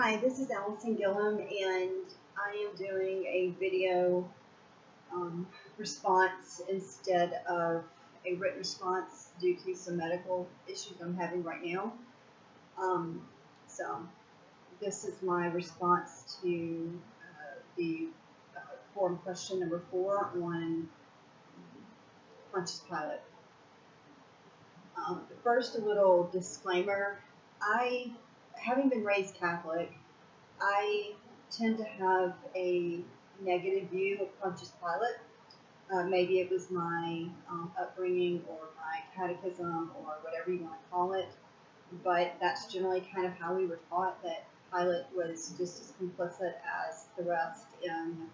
Hi, this is Allison Gillum, and I am doing a video response instead of a written response due to some medical issues I'm having right now. So this is my response to the form question number 4 on Pontius Pilate. First, a little disclaimer. Having been raised Catholic, I tend to have a negative view of Pontius Pilate. Maybe it was my upbringing or my catechism or whatever you want to call it, but that's generally kind of how we were taught, that Pilate was just as complicit as the rest in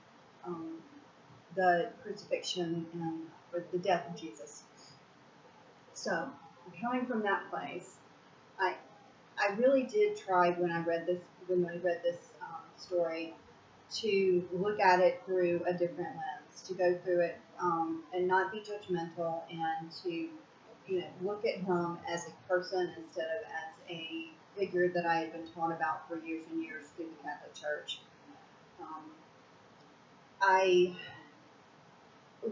the crucifixion and or the death of Jesus. So, coming from that place, I really did try when I read this story to look at it through a different lens, to go through it and not be judgmental, and to look at him as a person instead of as a figure that I had been taught about for years and years through the Catholic Church. I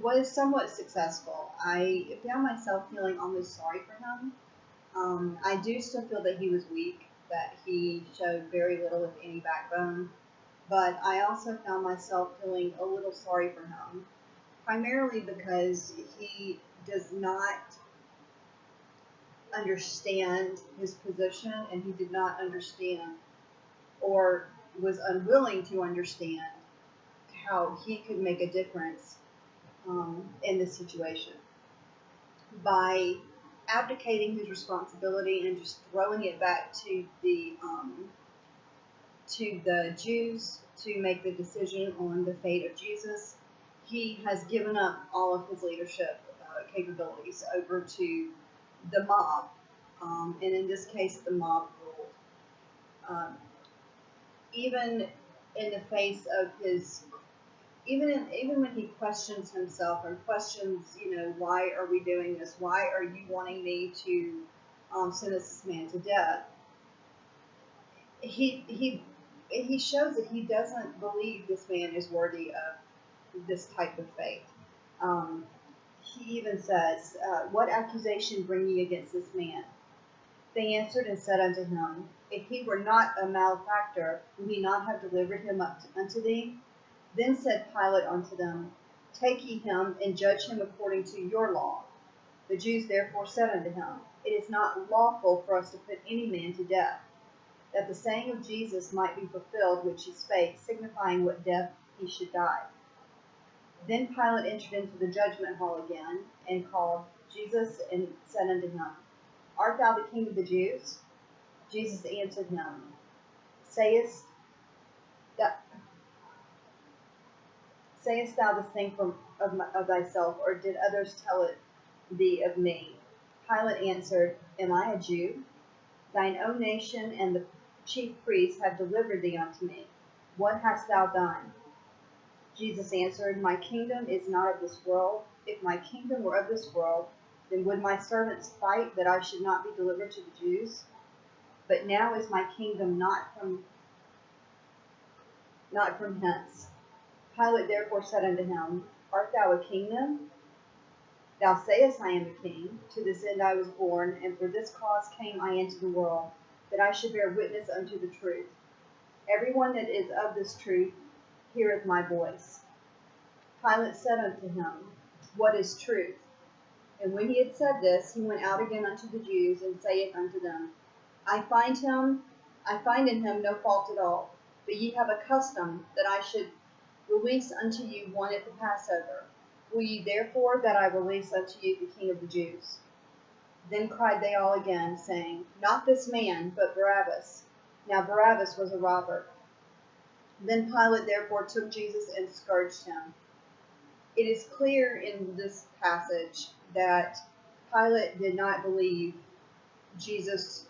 was somewhat successful. I found myself feeling almost sorry for him. I do still feel that he was weak, that he showed very little, if any, backbone, but I also found myself feeling a little sorry for him, primarily because he does not understand his position, and he did not understand, or was unwilling to understand, how he could make a difference in this situation. By abdicating his responsibility and just throwing it back to the Jews to make the decision on the fate of Jesus, he has given up all of his leadership capabilities over to the mob, and in this case, the mob ruled. Even in the face of his, even when he questions himself and questions, why are we doing this? Why are you wanting me to sentence this man to death? He shows that he doesn't believe this man is worthy of this type of fate. He even says, "What accusation bring ye against this man?" They answered and said unto him, "If he were not a malefactor, would he not have delivered him up unto thee?" Then said Pilate unto them, "Take ye him, and judge him according to your law." The Jews therefore said unto him, "It is not lawful for us to put any man to death, that the saying of Jesus might be fulfilled, which he spake, signifying what death he should die." Then Pilate entered into the judgment hall again, and called Jesus, and said unto him, "Art thou the King of the Jews?" Jesus answered him, Sayest thou this thing of thyself, or did others tell it thee of me? Pilate answered, Am I a Jew? Thine own nation and the chief priests have delivered thee unto me. What hast thou done? Jesus answered, My kingdom is not of this world. If my kingdom were of this world, then would my servants fight that I should not be delivered to the Jews? But now is my kingdom not from hence. Pilate therefore said unto him, Art thou a king then? Thou sayest, I am a king. To this end I was born, and for this cause came I into the world, that I should bear witness unto the truth. Every one that is of this truth heareth my voice. Pilate said unto him, What is truth? And when he had said this, he went out again unto the Jews, and saith unto them, I find in him no fault at all, but ye have a custom that I should release unto you one at the Passover. Will ye therefore that I release unto you the King of the Jews? Then cried they all again, saying, Not this man, but Barabbas. Now Barabbas was a robber. Then Pilate therefore took Jesus and scourged him. It is clear in this passage that Pilate did not believe Jesus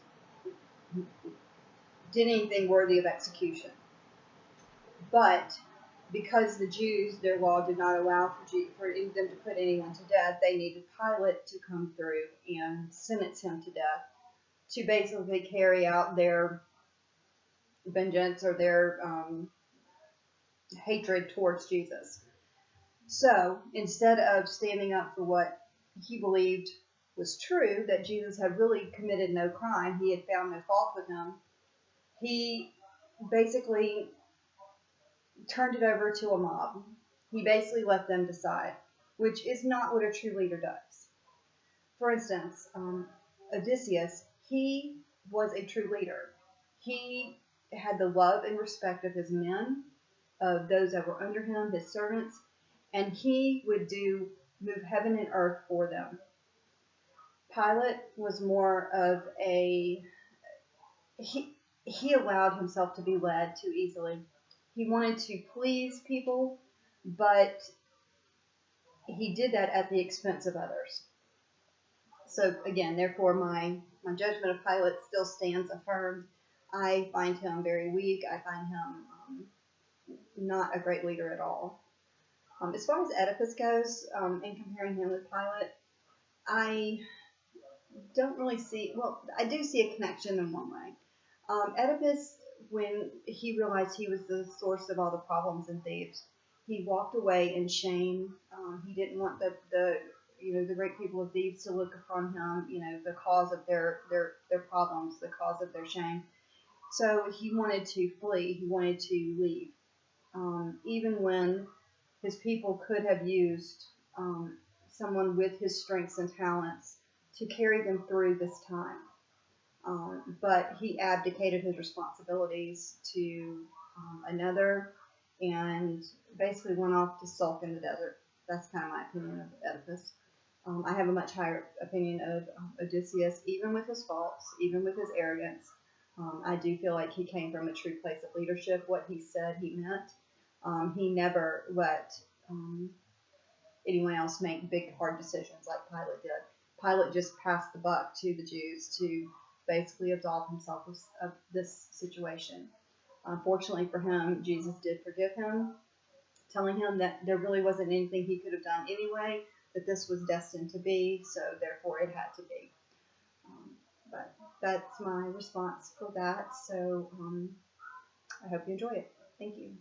did anything worthy of execution. But because the Jews, their law did not allow for them to put anyone to death, they needed Pilate to come through and sentence him to death, to basically carry out their vengeance or their hatred towards Jesus. So instead of standing up for what he believed was true, that Jesus had really committed no crime, he had found no fault with him, he basically turned it over to a mob. He basically let them decide, which is not what a true leader does. For instance, Odysseus, he was a true leader. He had the love and respect of his men, of those that were under him, his servants, and he would move heaven and earth for them. Pilate was more of he allowed himself to be led too easily. He wanted to please people, but he did that at the expense of others. So again, therefore, my judgment of Pilate still stands affirmed. I find him very weak. I find him not a great leader at all. As far as Oedipus goes, in comparing him with Pilate, I don't really see, well, I do see a connection in one way. Oedipus, when he realized he was the source of all the problems in Thebes, he walked away in shame. He didn't want the great people of Thebes to look upon him, the cause of their problems, the cause of their shame. So he wanted to flee. He wanted to leave. Even when his people could have used someone with his strengths and talents to carry them through this time. But he abdicated his responsibilities to another and basically went off to sulk in the desert. That's kind of my opinion of Oedipus. I have a much higher opinion of Odysseus, even with his faults, even with his arrogance. I do feel like he came from a true place of leadership. What he said, he meant. He never let anyone else make big, hard decisions like Pilate did. Pilate just passed the buck to the Jews to basically absolve himself of this situation. Unfortunately for him, Jesus did forgive him, telling him that there really wasn't anything he could have done anyway, that this was destined to be, so therefore it had to be. But that's my response for that, so I hope you enjoy it. Thank you.